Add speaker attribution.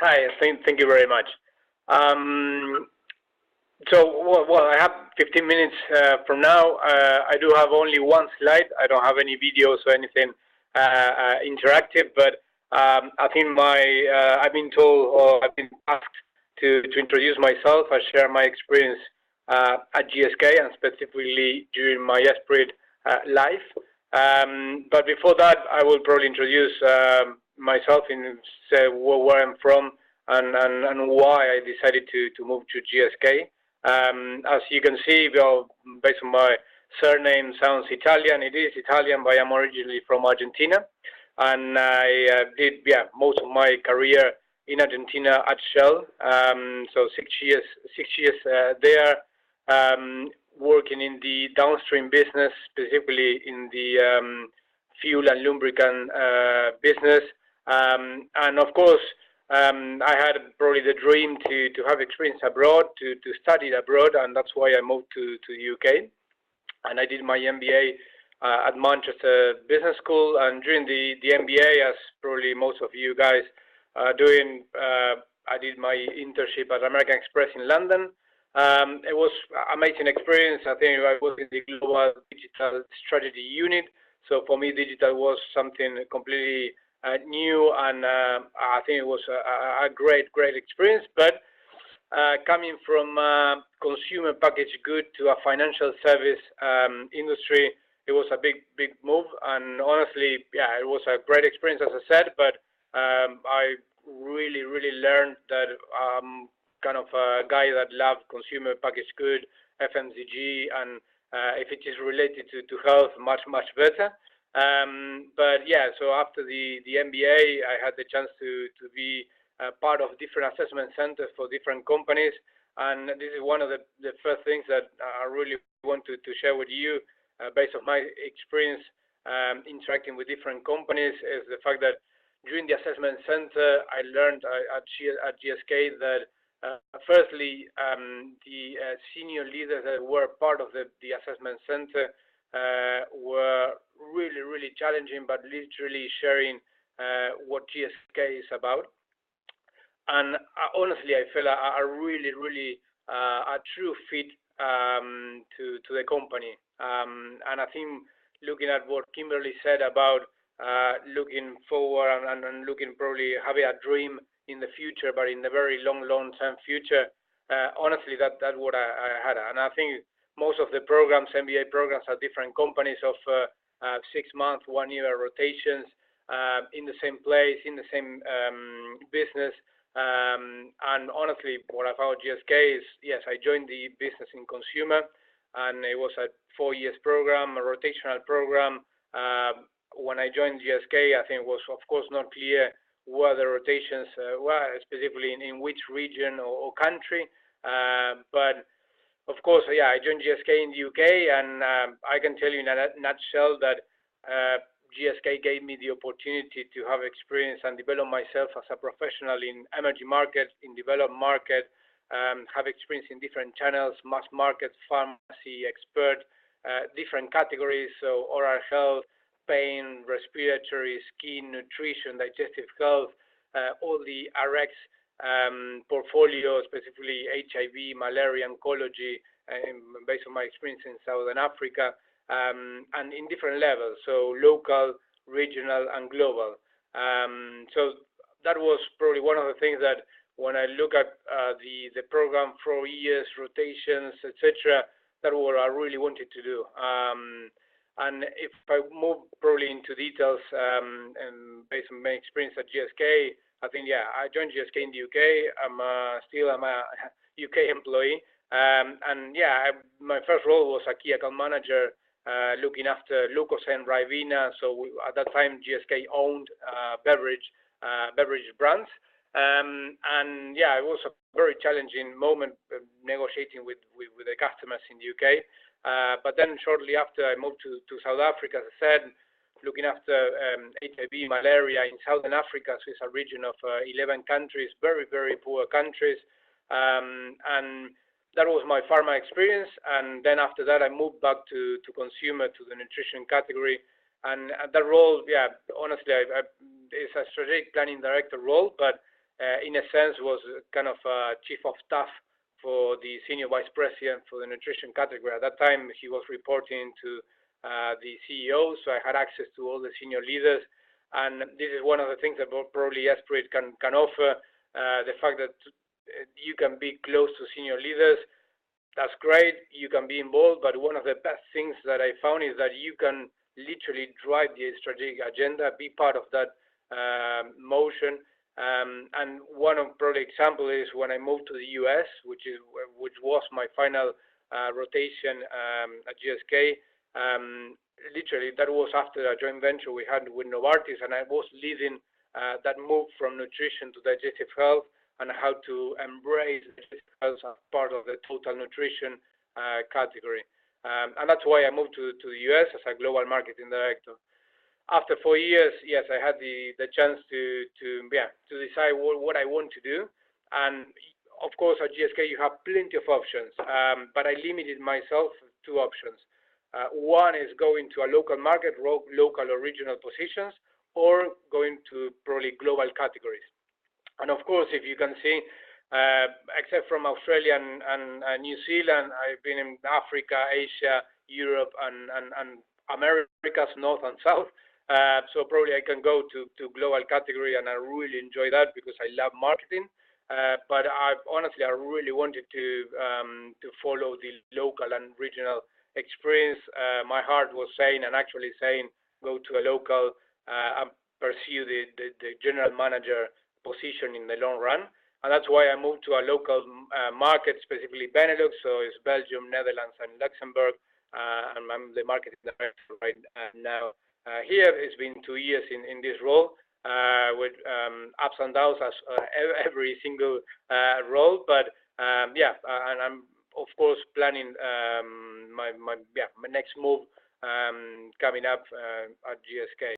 Speaker 1: Hi, thank you very much. Um, well, I have 15 minutes from now. I do have only one slide. I don't have any videos or anything interactive, but I think I've been told or I've been asked to introduce myself. I share my experience at GSK and specifically during my Esprit life. But before that, I will probably introduce myself and say where I'm from and why I decided to move to GSK. As you can see, well, based on my surname, sounds Italian. It is Italian, but I'm originally from Argentina, and I did most of my career in Argentina at Shell. So 6 years, 6 years there, working in the downstream business, specifically in the fuel and lubricant business, and of course. I had probably the dream to have experience abroad, to study abroad, and that's why I moved to the UK. And I did my MBA at Manchester Business School. And during the MBA, as probably most of you guys are doing, I did my internship at American Express in London. It was an amazing experience. I think I was in the Global Digital Strategy Unit. So for me, digital was something completely new, and I think it was a great experience. But coming from consumer packaged good to a financial service industry, it was a big move. And honestly, yeah, it was a great experience, as I said. But I really learned that I'm kind of a guy that loved consumer packaged good, FMCG, and if it is related to health, much better. But yeah, so after the MBA, I had the chance to be part of different assessment centers for different companies, and this is one of the first things that I really want to share with you, based on my experience interacting with different companies, is the fact that during the assessment center, I learned at GSK that firstly, the senior leaders that were part of the assessment center were really challenging, but literally sharing what GSK is about. And honestly, I feel a really a true fit to the company. And I think looking at what Kimberly said about looking forward and looking probably having a dream in the future, but in the very long term future, honestly, that's what I had. And I think most of the programs, MBA programs, are different companies of 6 month, 1 year rotations in the same place, in the same business. And honestly, what I found at GSK is, yes, I joined the business in consumer, and it was a 4 years program, a rotational program. When I joined GSK, I think it was, of course, not clear where the rotations were, specifically in which region or country. But of course, yeah, I joined GSK in the UK, and I can tell you in a nutshell that GSK gave me the opportunity to have experience and develop myself as a professional in emerging markets, in developed market, have experience in different channels, mass market, pharmacy, expert, different categories, so oral health, pain, respiratory, skin, nutrition, digestive health, all the RX portfolio, specifically HIV, malaria, oncology, based on my experience in Southern Africa, and in different levels, so local, regional, and global. So that was probably one of the things that when I look at the program, 4 years, rotations, etc., that what I really wanted to do. And if I move probably into details, and based on my experience at GSK, I think, yeah, I joined GSK in the UK. I'm a UK employee. And yeah, my first role was a key account manager, looking after Lucozade, Ribena. So at that time, GSK owned beverage brands. And yeah, it was a very challenging moment negotiating with the customers in the UK. But then shortly after, I moved to South Africa, as I said, looking after HIV, malaria in Southern Africa. So it's a region of 11 countries, very poor countries. And that was my pharma experience. And then after that, I moved back to consumer, to the nutrition category. And that role, yeah, honestly, it's a strategic planning director role, but in a sense, was kind of chief of staff for the senior vice president for the nutrition category. At that time, he was reporting to the CEO, so I had access to all the senior leaders. And this is one of the things that probably Esprit can offer, the fact that you can be close to senior leaders. That's great, you can be involved, but one of the best things that I found is that you can literally drive the strategic agenda, be part of that motion. And one of probably example is when I moved to the US, which was my final rotation at GSK. Literally, that was after a joint venture we had with Novartis, and I was leading that move from nutrition to digestive health and how to embrace digestive health as part of the total nutrition category. And that's why I moved to the US as a global marketing director. After 4 years, yes, I had the chance to decide what I want to do. And of course, at GSK, you have plenty of options, but I limited myself to 2 options. One is going to a local market, local or regional positions, or going to probably global categories. And of course, if you can see, except from Australia and New Zealand, I've been in Africa, Asia, Europe, and Americas, North and South. So probably I can go to global category, and I really enjoy that because I love marketing. But I really wanted to follow the local and regional experience. My heart was saying, and actually saying, go to a local and pursue the general manager position in the long run. And that's why I moved to a local market, specifically Benelux, so it's Belgium, Netherlands, and Luxembourg, and I'm the marketing director right now. Here, it's been 2 years in this role, with ups and downs as every single role, but and I'm of course planning my next move coming up at GSK.